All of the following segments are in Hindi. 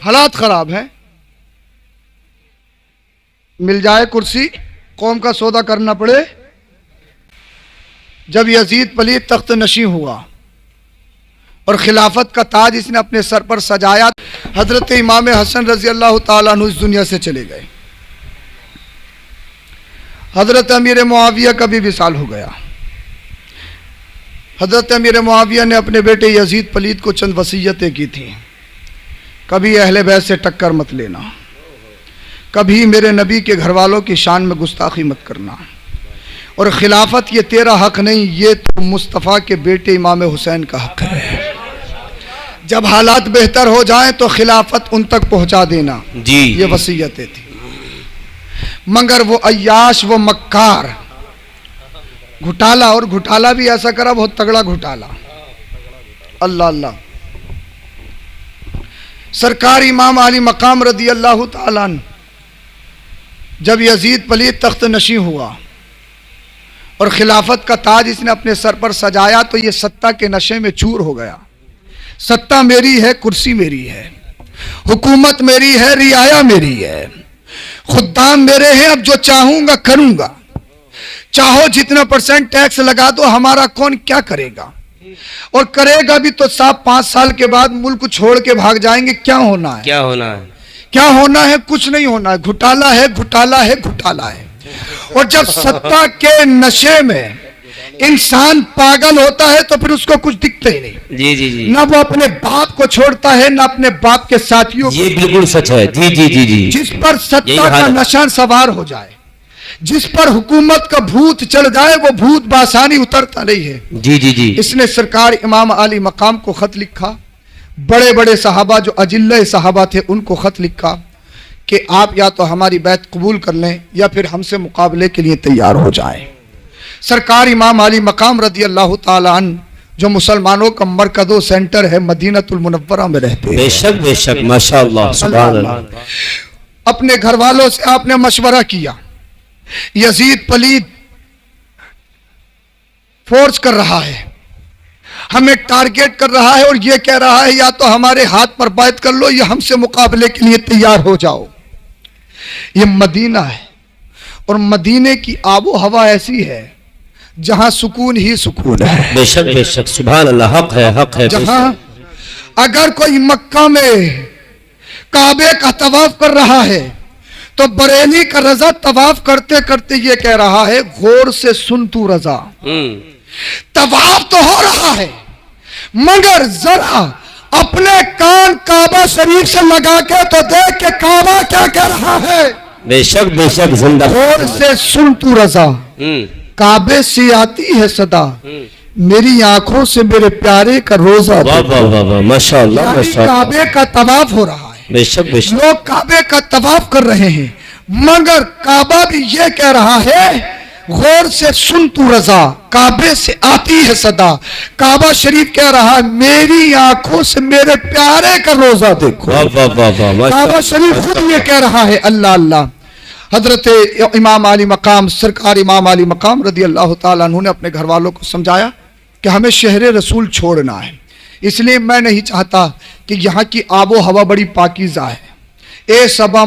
हालात खराब हैं, मिल जाए कुर्सी, कौम का सौदा करना पड़े। जब यजीद पलीद तख्त नशी हुआ और खिलाफत का ताज इसने अपने सर पर सजाया, हजरत इमाम हसन रजी अल्लाह ताला अन्हु इस दुनिया से चले गए। हजरत अमीर मुआविया का भी विसाल हो गया। हजरत अमीर मुआविया ने अपने बेटे यजीद पलीद को चंद वसीयतें की थी। कभी अहले बैत से टक्कर मत लेना, कभी मेरे नबी के घर वालों की शान में गुस्ताखी मत करना, और खिलाफत ये तेरा हक नहीं, ये तो मुस्तफ़ा के बेटे इमाम हुसैन का हक है। जब हालात बेहतर हो जाएं तो खिलाफत उन तक पहुंचा देना। जी ये वसीयतें थी। मगर वो अय्याश, वो मक्कार, घुटाला, और घुटाला भी ऐसा करा, बहुत तगड़ा घुटाला। अल्लाह अल्लाह। सरकार इमाम अली मकाम रदी अल्लाह ताला अन्हु जब यजीद पलीद तख्त नशी हुआ और खिलाफत का ताज इसने अपने सर पर सजाया, तो ये सत्ता के नशे में चूर हो गया। सत्ता मेरी है, कुर्सी मेरी है, हुकूमत मेरी है, रियाया मेरी है, खुद्दाम मेरे हैं, अब जो चाहूंगा करूंगा। चाहो जितना % टैक्स लगा दो, हमारा कौन क्या करेगा, और करेगा भी तो साहब 5 साल के बाद मुल्क छोड़ के भाग जाएंगे। क्या होना है, क्या होना है, क्या होना है, कुछ नहीं होना है। घुटाला है, घुटाला है, घुटाला है। और जब सत्ता के नशे में इंसान पागल होता है तो फिर उसको कुछ दिखता ही नहीं। जी जी जी। ना वो अपने बाप को छोड़ता है, ना अपने बाप के साथियों को। ये बिल्कुल सच है। जी जी जी जी। जिस पर सत्ता का नशा सवार हो जाए, जिस पर हुकूमत का भूत चढ़ जाए, वो भूत बासानी उतरता नहीं है। जी जी जी। इसने सरकार इमाम अली मकाम को खत लिखा, बड़े बड़े सहाबा जो अजिल्ले सहाबा थे उनको खत लिखा कि आप या तो हमारी बैत कबूल कर लें या फिर हमसे मुकाबले के लिए तैयार हो जाएं। सरकार इमाम अली मकाम रदी अल्लाह ताला अन्हु जो मुसलमानों का मरकज़ो सेंटर है, मदीनतुल मुनव्वरा में रहते हैं। बेशक बेशक, माशाअल्लाह, सुभान अल्लाह। अपने घर वालों से आपने मशवरा किया, यजीद पलीद फोर्स कर रहा है, हमें टारगेट कर रहा है, और ये कह रहा है या तो हमारे हाथ पर बैत कर लो या हमसे मुकाबले के लिए तैयार हो जाओ। ये मदीना है, और मदीने की आबो हवा ऐसी है जहां सुकून ही सुकून है। बेशक बेशक, सुभान अल्लाह, हक है, हक है। जहां अगर कोई मक्का में काबे का तवाफ कर रहा है तो बरेली का रजा तवाफ करते करते ये कह रहा है, गौर से सुन तू रजा, तवाफ तो हो रहा है मगर जरा अपने कान काबा शरीफ से लगा के तो देख के काबा क्या कह रहा है। बेशक बेशक, जिंदा। गौर से सुन तू रजा, काबे से आती है सदा, मेरी आंखों से मेरे प्यारे का रोजा। माशाअल्लाह, काबे का तवाफ हो रहा है। बेशक बेशक, लोग काबे का तवाफ कर रहे हैं, मगर काबा भी ये कह रहा है, गौर से सुन तू रजा, काबे से आती है सदा। काबा शरीफ कह रहा है, मेरी आंखों से मेरे प्यारे का रोजा देखो। काबा शरीफ खुद ये कह रहा है। अल्लाह अल्लाह। हजरत इमाम अली मकाम, सरकार इमाम अली मकाम रदी अल्लाह ताला अन्हु ने अपने घर वालों को समझाया कि हमें शहर रसूल छोड़ना है, इसलिए मैं नहीं चाहता कि यहाँ की आबो हवा बड़ी पाकीज़ा है। ए सबा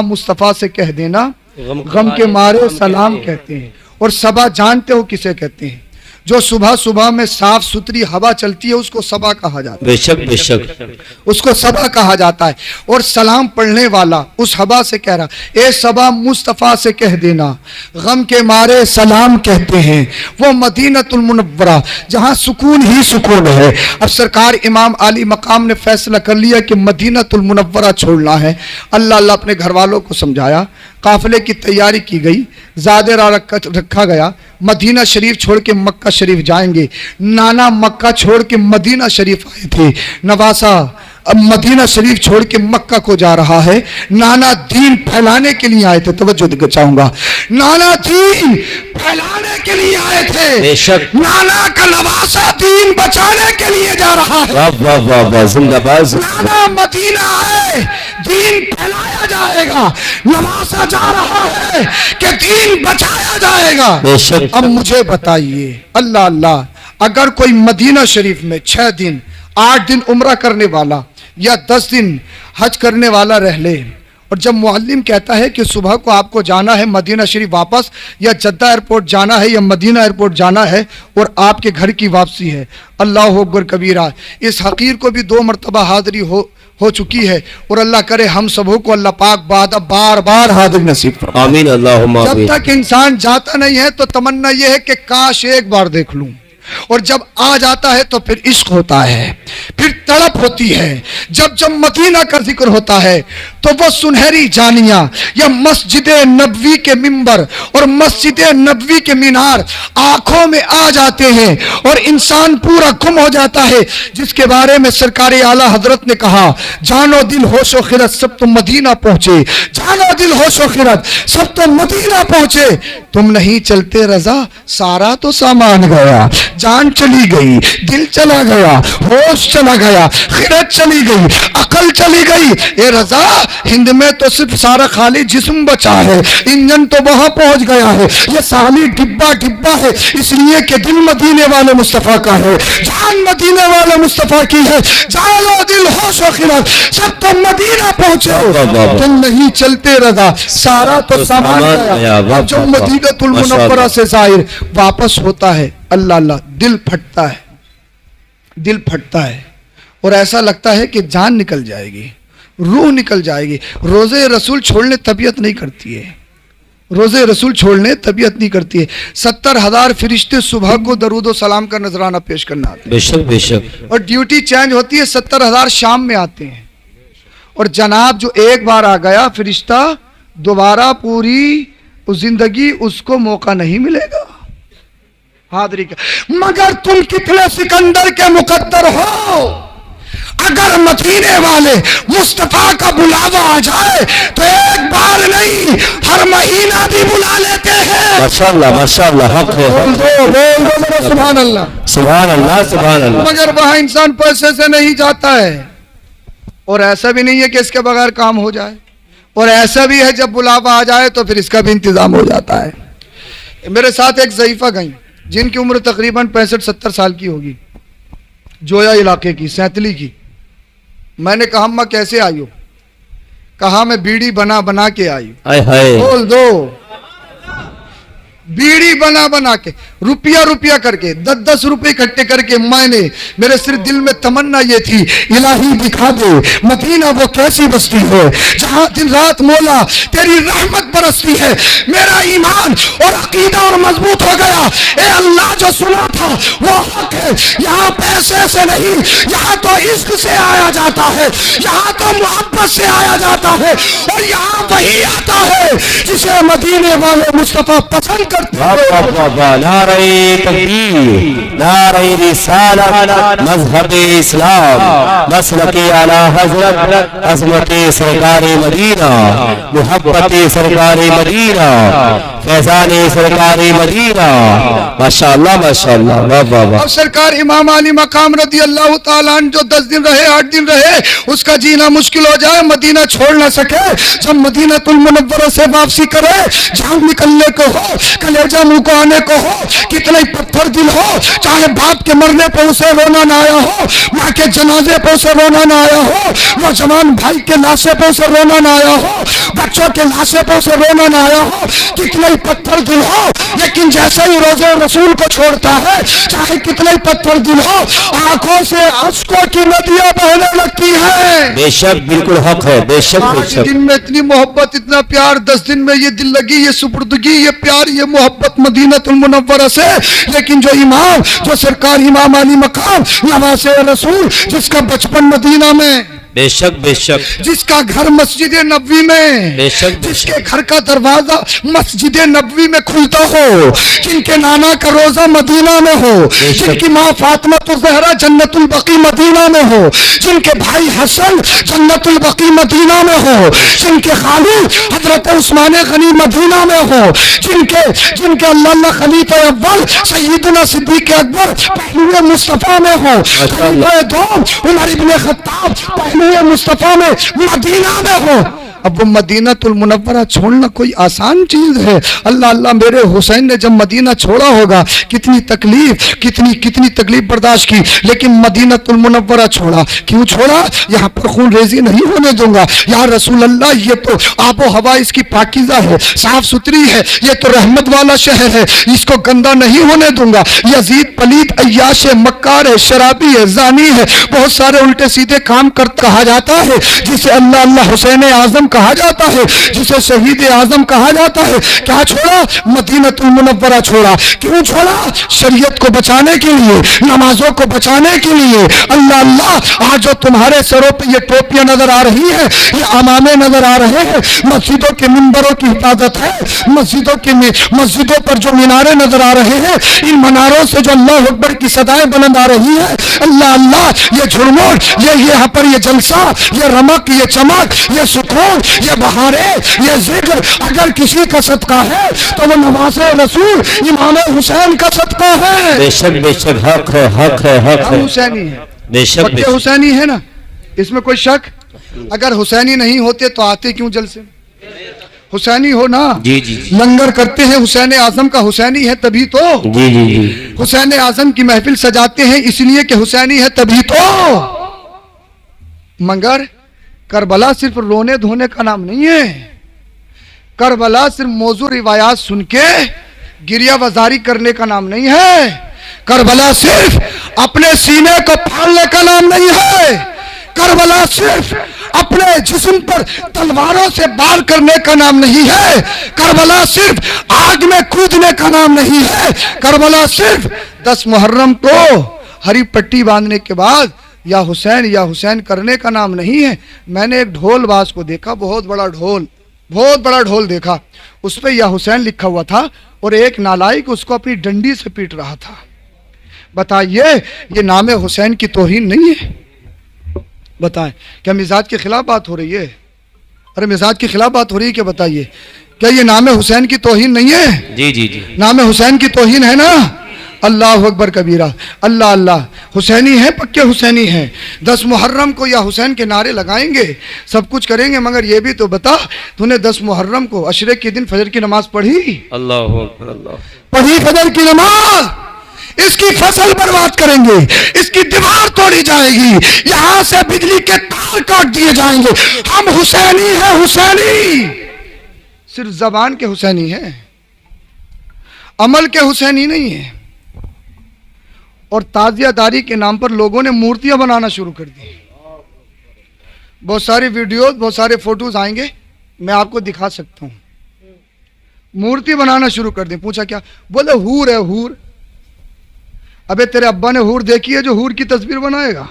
मुस्तफ़ा से कह देना, गम के मारे सलाम कहते हैं। और सबा जानते हो किसे कहते हैं? जो सुबह सुबह में साफ सुथरी हवा चलती है उसको सबा कहा जाता है। बेशक बेशक, उसको सबा कहा जाता है। और सलाम पढ़ने वाला उस हवा से कह रहा, ए सबा मुस्तफ़ा से कह देना, गम के मारे सलाम कहते हैं। वो मदीनतुल मुनव्वरा जहाँ सुकून ही सुकून है। अब सरकार इमाम अली मकाम ने फैसला कर लिया कि मदीनतुल मुनव्वरा छोड़ना है। अल्लाह अल्लाह अपने घर वालों को समझाया, काफिले की तैयारी की गई, ज़ादेरा रखा गया। मदीना शरीफ छोड़ के मक्का शरीफ जाएंगे। नाना मक्का छोड़ के मदीना शरीफ आए थे, नवासा अब मदीना शरीफ छोड़ के मक्का को जा रहा है। नाना दीन फैलाने के लिए आए थे, तवज्जो देना चाहूंगा, नाना दीन फैलाने के लिए आए थे। बेशक, नाना का नवासा दीन बचाने के लिए जा रहा है। वाह वाह वाह वाह, जिंदाबाद। नाना मदीना आए, दीन फैलाया जाएगा, नवासा जा रहा है कि दीन बचाया जाएगा। बेशक। अब मुझे बताइए, अल्लाह अल्लाह, अगर कोई मदीना शरीफ में 6 दिन 8 दिन उम्रा करने वाला या 10 दिन हज करने वाला रह ले, और जब मुअल्लिम कहता है कि सुबह को आपको जाना है मदीना शरीफ वापस, या जद्दा एयरपोर्ट जाना है या मदीना एयरपोर्ट जाना है, और आपके घर की वापसी है, अल्लाह अकबर कबीरा, इस हकीर को भी 2 मरतबा हाज़िरी हो चुकी है, और अल्लाह करे हम सबों को अल्लाह पाक बार बार हाज़िरी नसीब फरमाए। आमीन अल्लाहुम्मा आमीन। जब तक इंसान जाता नहीं है तो तमन्ना यह है कि काश एक बार देख लूं, और जब आ जाता है तो फिर इश्क होता है, फिर तड़प होती है। जब जब मदीना का जिक्र होता है तो वो सुनहरी जानिया या मस्जिद नबवी के मिंबर और मस्जिद नबवी के मीनार आंखों में आ जाते हैं, और इंसान पूरा गुम हो जाता है, जिसके बारे में सरकार आला हजरत ने कहा, जानो दिल होशो खिरत सब तुम मदीना पहुंचे, जानो दिल होशो खिरत सब तुम मदीना पहुंचे, तुम नहीं चलते रजा सारा तो सामान गया, जान चली गई, दिल चला गया, होश चला गया, खिरत चली गई, अकल चली गई। ए रजा, हिंद में तो सिर्फ सारा खाली जिस्म बचा है, इंजन तो वहां पहुंच गया है, ये साली डिब्बा डिब्बा है, इसलिए कि दिल मदीने वाले मुस्तफा का है, जान मदीने वाले मुस्तफा की है, जानो दिल होश व खिरत सब तुम मदीना पहुंचे, तुम नहीं चलते रजा सारा तो सामान गया। अब जो मदीनतुल मुनव्वरा से ज़ाहिर वापस होता है, अल्लाह अल्लाह, दिल फटता है, दिल फटता है, और ऐसा लगता है कि जान निकल जाएगी, रूह निकल जाएगी। रोज़े रसूल छोड़ने तबीयत नहीं करती है, रोज़े रसूल छोड़ने तबीयत नहीं करती है। 70,000 फरिश्ते सुबह को दरूद व सलाम का नजराना पेश करना आते हैं, बेशक बेशक, और ड्यूटी चेंज होती है, 70,000 शाम में आते हैं, और जनाब जो एक बार आ गया फरिश्ता दोबारा पूरी जिंदगी उसको मौका नहीं मिलेगा हाज़िरी का। मगर तुम कितने सिकंदर के मुकद्दर हो, अगर मदीने वाले मुस्तफा का बुलावा आ जाए तो एक बार नहीं हर महीना भी बुला लेते हैं। माशाअल्लाह माशाअल्लाह, हक है, बोल दो सुभान अल्लाह सुभान अल्लाह सुभान अल्लाह। मगर वहां इंसान पैसे से नहीं जाता है, और ऐसा भी नहीं है कि इसके बगैर काम हो जाए, और ऐसा भी है जब बुलावा आ जाए तो फिर इसका भी इंतजाम हो जाता है। मेरे साथ एक ज़ईफ़ा गई जिनकी उम्र तकरीबन 65-70 साल की होगी, जोया इलाके की, सैतली की। मैंने कहा अम्मा कैसे आई हो? कहा मैं बीड़ी बना बना के आई। बोल दो, बीड़ी बना बना के, रुपया रुपया करके, 10-10 रुपए इकट्ठे करके, मैंने, मेरे सिर्फ दिल में तमन्ना ये थी, इलाही दिखा दे मदीना वो कैसी बस्ती है जहां दिन रात मौला तेरी रहमत बरसती है। मेरा ईमान और अकीदा और मजबूत हो गया। ए अल्लाह, जो सुना था वो हक है, यहाँ पैसे से नहीं, यहाँ तो इश्क से आया जाता है, यहाँ तो मोहब्बत से आया जाता है, और यहाँ वही आता है जिसे मदीने वाले मुस्तफा पसंद करते। नारे तकबीर, नारे रिसालत, मज़हब इस्लाम, मसलकी आला हज़रत, अज़मत सरकार मदीना, मोहब्बत सरकार मदीना, फैज़ान सरकार मदीना, माशाअल्लाह माशाअल्लाह, वाह वाह वाह। अब सरकार इमाम अली मकाम रज़ी अल्लाह ताला अन्हु जो 10 दिन रहे, 8 दिन रहे, उसका जीना मुश्किल हो जाए, मदीना छोड़ ना सके, जब मदीनतुल मुनव्वरा से वापसी करे, जान निकलने को हो, कलेजा मुंह को आने को हो, कितना ही पत्थर दिल हो, चाहे बाप के मरने पर उसे रोना ना आया हो, माँ के जनाजे पर उसे रोना ना आया हो, नौजवान भाई के लाशे पर उसे रोना ना आया हो, बच्चों के लाशे पर उसे रोना ना आया हो, कितना ही पत्थर दिल हो, लेकिन जैसे ही रोज़े रसूल को छोड़ता है, चाहे कितने ही पत्थर दिल हो, आंखों से अश्कों की नदियां बहने लगती है। बेशक, बिल्कुल हक है, बेशक बेशक। दिन में इतनी मोहब्बत, इतना प्यार, 10 दिन में ये दिल लगी, ये सुपुर्दगी, ये प्यार, ये मोहब्बत मदीनतुल मुनव्वरा से। लेकिन जो इमाम, जो सरकार इमाम अली मकाम नवासे रसूल, जिसका बचपन मदीना में, बेशक बेशक, जिसका घर मस्जिद नबवी में, बेशक, जिसके घर का दरवाजा मस्जिद नबवी में खुलता हो, जिनके नाना का रोजा मदीना में हो, जिनकी माँ फातिमा ज़हरा जन्नतुल बकी मदीना में हो, जिनके भाई हसन जन्नतुल बकी मदीना में हो, जिनके खाली हजरत उस्मान गनी मदीना में हो, जिनके अल्लाह खलीफा अव्वल सैयदना सिद्दीक अकबर पहलुए मुस्तफा में हो, खलीफा दो उमर इब्ने खत्ताब पहलुए मुस्तफा में मदीना में हो। अब वो मदीनातुल मुनव्वरा छोड़ना कोई आसान चीज है। अल्लाह अल्लाह, मेरे हुसैन ने जब मदीना छोड़ा होगा कितनी तकलीफ, कितनी कितनी तकलीफ बर्दाश्त की, लेकिन मदीनातुल मुनव्वरा छोड़ा। क्यों छोड़ा? यहाँ पर खून रेजी नहीं होने दूंगा। या रसूल अल्लाह, ये तो आबो हवा इसकी पाकीज़ा है, साफ सुथरी है, ये तो रहमत वाला शहर है, इसको गंदा नहीं होने दूंगा। यजीद पलीद, अय्याश है, मक्कार है, शराबी है, जानी है, बहुत सारे उल्टे सीधे काम कर कहा जाता है, जिसे अल्लाह अल्लाह हुसैन आजम कहा जाता है, जिसे शहीद आजम कहा जाता है। क्या छोड़ा? मदीनातुल मुनव्वरा छोड़ा। क्यों छोड़ा? शरीयत को बचाने के लिए, नमाजों को बचाने के लिए। अल्लाह अल्लाह, आज जो तुम्हारे सरों पे ये टोपियां नजर आ रही है, ये अमामे नजर आ रहे हैं, मस्जिदों के मिंबरों की हिफाजत है, मस्जिदों पर जो मीनारे नजर आ रहे हैं, इन मीनारों से जो अल्लाह अकबर की सदाएं बुलंद आ रही है। अल्लाह अल्लाह, ये झुरमुर, ये यहाँ पर ये जलसा, ये रमक, ये चमक, ये सुकून, ये बहारे, ये जिक्र अगर किसी का सदका है तो वो नवाज़े रसूल इमाम हुसैन का सदका है। बेशक बेशक, हक है, हक है, हक हम है। हुसैनी है, बेशक पक्के बेशक। हुसैनी है ना, इसमें कोई शक? अगर हुसैनी नहीं होते तो आते क्यों जलसे? हुसैनी हो ना, जी जी जी लंगर करते हैं, हुसैन आजम का हुसैनी है तभी तो। जी जी जी। हुसैन आजम की महफिल सजाते हैं इसलिए कि हुसैनी है तभी तो। मगर करबला सिर्फ रोने धोने का नाम नहीं है। करबला सिर्फ मौजू रिवायात सुन के गिरिया वजारी करने का नाम नहीं है। करबला सिर्फ अपने सीने को फाड़ने का नाम नहीं है। करबला सिर्फ अपने जिस्म पर तलवारों से वार करने का नाम नहीं है। करबला सिर्फ आग में कूदने का नाम नहीं है। करबला सिर्फ 10 मुहर्रम को हरी पट्टी बांधने के बाद या हुसैन करने का नाम नहीं है। मैंने एक ढोल बाज को देखा, बहुत बड़ा ढोल देखा, उस पर या हुसैन लिखा हुआ था और एक नालायक उसको अपनी डंडी से पीट रहा था। बताइए, ये नाम हुसैन की तौहीन नहीं है? बताएं, क्या मिजाज के खिलाफ बात हो रही है? अरे मिजाज के खिलाफ बात हो रही है क्या? बताइए, क्या ये नाम हुसैन की तौहीन नहीं है? जी जी जी। नाम हुसैन की तौहीन है ना? अल्लाह अकबर कबीरा। अल्लाह अल्लाह, हुसैनी है, पक्के हुसैनी हैं। 10 मुहर्रम को या हुसैन के नारे लगाएंगे, सब कुछ करेंगे, मगर ये भी तो बता, तूने 10 मुहर्रम को अशरे के दिन फजर की नमाज पढ़ी? अल्लाह अकबर, अल्लाह। पढ़ी फजर की नमाज? इसकी फसल बर्बाद करेंगे, इसकी दीवार तोड़ी जाएगी, यहां से बिजली के तार काट दिए जाएंगे। हम हुसैनी हैं, हुसैनी। सिर्फ जबान के हुसैनी हैं, अमल के हुसैनी नहीं है। और ताजियादारी के नाम पर लोगों ने मूर्तियां बनाना शुरू कर दी। बहुत सारी वीडियोस, बहुत सारे फोटोज आएंगे, मैं आपको दिखा सकता हूं। मूर्ति बनाना शुरू कर दी। पूछा क्या? बोले हूर है, हूर। अबे तेरे अब्बा ने हूर देखी है जो हूर की तस्वीर बनाएगा?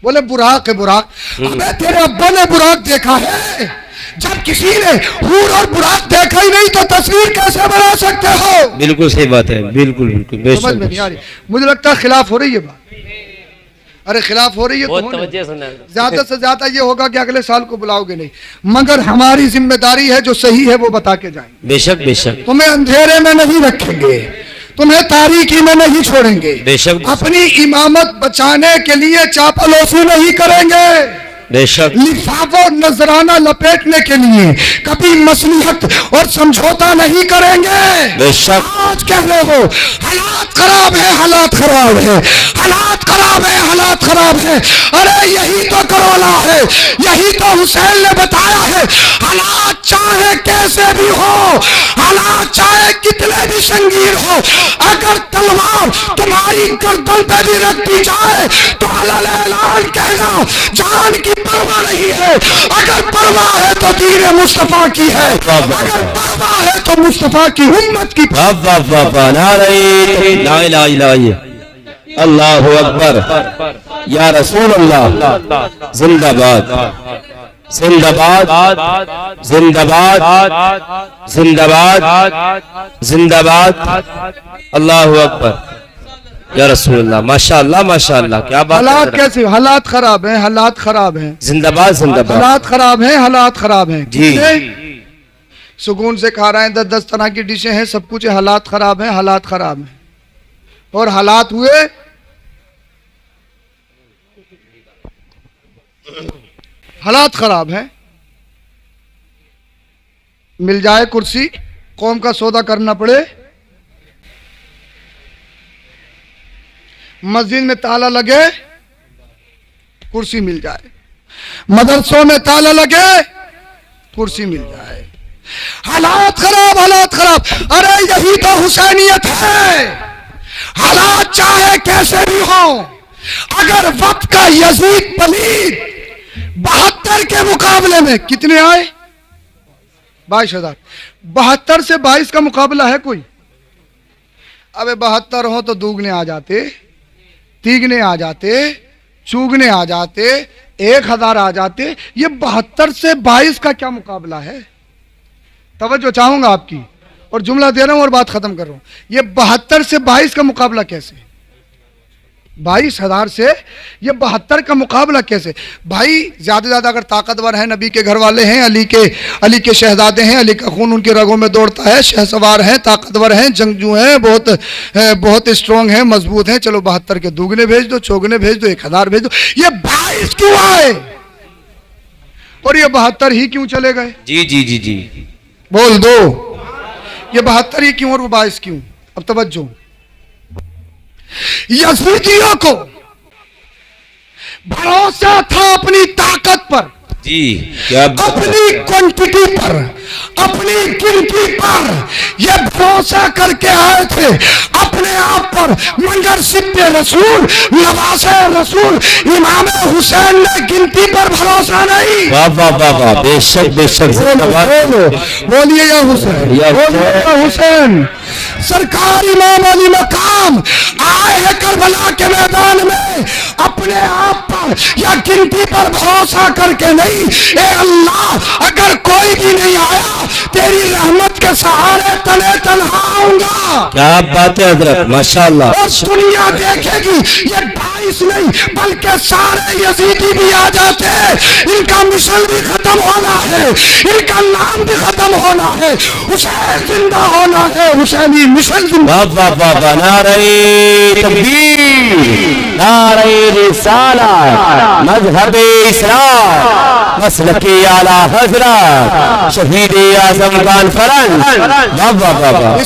बोले बुराक है, बुराक। अबे तेरे अब्बा ने बुराक देखा है? जब किसी ने हूर और बुराक देखा ही नहीं तो तस्वीर कैसे बना सकते हो? बिल्कुल सही बात है, बिल्कुल बिल्कुल। समझ में नहीं आ रही? मुझे लगता है खिलाफ हो रही है बात। अरे खिलाफ हो रही है तो ज्यादा से ज्यादा ये होगा कि अगले साल को बुलाओगे नहीं, मगर हमारी जिम्मेदारी है जो सही है वो बता के जाएंगे। बेशक बेशक। तुम्हें अंधेरे में नहीं रखेंगे, तुम्हें तारीकी में नहीं छोड़ेंगे। बेशक। अपनी इमामत बचाने के लिए चापलूसी नहीं करेंगे। बेशक। लिफाफा नजराना लपेटने के लिए कभी मसलिहत और समझौता नहीं करेंगे। बेशक। आज कह रहे हो हालात खराब है, हालात खराब है, हालात खराब है, हालात खराब है। अरे यही तो करबला है, यही तो हुसैन ने बताया है। हालात चाहे कैसे भी हो, हालात चाहे कितने भी संगीन हो, अगर तलवार तुम्हारी गर्दन पे भी रख दी जाए तो अलल ऐलान कहना जान की परवाह नहीं है। अगर परवाह है तो दीन मुस्तफा की है, अगर परवाह है तो मुस्तफा की उम्मत की। अल्लाहु अकबर, या रसूल अल्लाह। जिंदाबाद जिंदाबाद जिंदाबाद जिंदाबाद जिंदाबाद। अल्लाहु अकबर, या रसूल अल्लाह। माशाअल्लाह माशाअल्लाह, क्या बात है। हालात कैसे? हालात खराब हैं, हालात खराब हैं। जिंदाबाद जिंदाबाद। हालात खराब हैं, हालात खराब हैं जी। सुकून से खा रहे हैं, 10-10 तरह की डिशें हैं, सब कुछ है, हालात खराब हैं, हालात खराब हैं। और हालात हुए हालात खराब हैं, मिल जाए कुर्सी, कौम का सौदा करना पड़े, मस्जिद में ताला लगे, कुर्सी मिल जाए, मदरसों में ताला लगे, कुर्सी मिल जाए। हालात खराब, हालात खराब। अरे यही तो हुसैनियत है। हालात चाहे कैसे भी हो, अगर वक्त का यजीद पलीद 72 के मुकाबले में कितने आए? 22,000। 72 से 22 का मुकाबला है कोई? अबे 72 हो तो दूगने आ जाते, तीगने आ जाते, चूगने आ जाते, 1000 आ जाते। ये 72 से 22 का क्या मुकाबला है? तवज्जो चाहूंगा आपकी, और जुमला दे रहा हूं और बात खत्म कर रहा हूं। ये 72 से 22 का मुकाबला कैसे? 22,000 से ये 72 का मुकाबला कैसे? भाई ज्यादा से ज्यादा अगर ताकतवर हैं, नबी के घर वाले हैं, अली के शहजादे हैं, अली का खून उनके रगों में दौड़ता है, शहसवार हैं, ताकतवर हैं, जंगजू हैं, बहुत स्ट्रांग हैं, मजबूत हैं, चलो 72 के दुगने भेज दो, चौगने भेज दो, 1000 भेज दो। ये 22 क्यों आए और ये 72 ही क्यों चले गए? जी जी जी जी, बोल दो, ये 72 ही क्यों और वो 22 क्यों? अब तवज्जो, यजीदियों को भरोसा था अपनी ताकत पर, जी क्या अपनी क्वांटिटी पर, अपनी गिनती पर, ये भरोसा करके आए थे अपने आप पर, मगर सिद्दे रसूल, नवासे रसूल, इमाम हुसैन ने गिनती पर भरोसा नहीं। वाह वाह वाह वाह, बेशक बेशक। बोलिए या हुसैन, बोलिए या हुसैन। सरकार इमाम अली मकाम आए हैं करबला के मैदान में अपने आप पर या गिनती पर भरोसा करके नहीं। ए अल्लाह, अगर कोई भी नहीं आया तेरी रहमत के सहारे तने तन्हा आऊंगा। क्या बात है हजरत, माशाअल्लाह। और दुनिया देखेगी ये 22 नहीं बल्कि सारे यजीदी भी आ जाते, इनका मिशन भी खत्म होना है, इनका नाम भी खत्म होना है, हुसैन जिंदा होना है, हुसैनी मिशन जिंदा। वाह वाह वाह वाह, नारे तकबीर, नारे रिसालत, मज़हबे इस्लाम, मसलके आला हज़रत, शहीद आज़म कॉन्फ्रेंस। वाह वाह वाह वाह।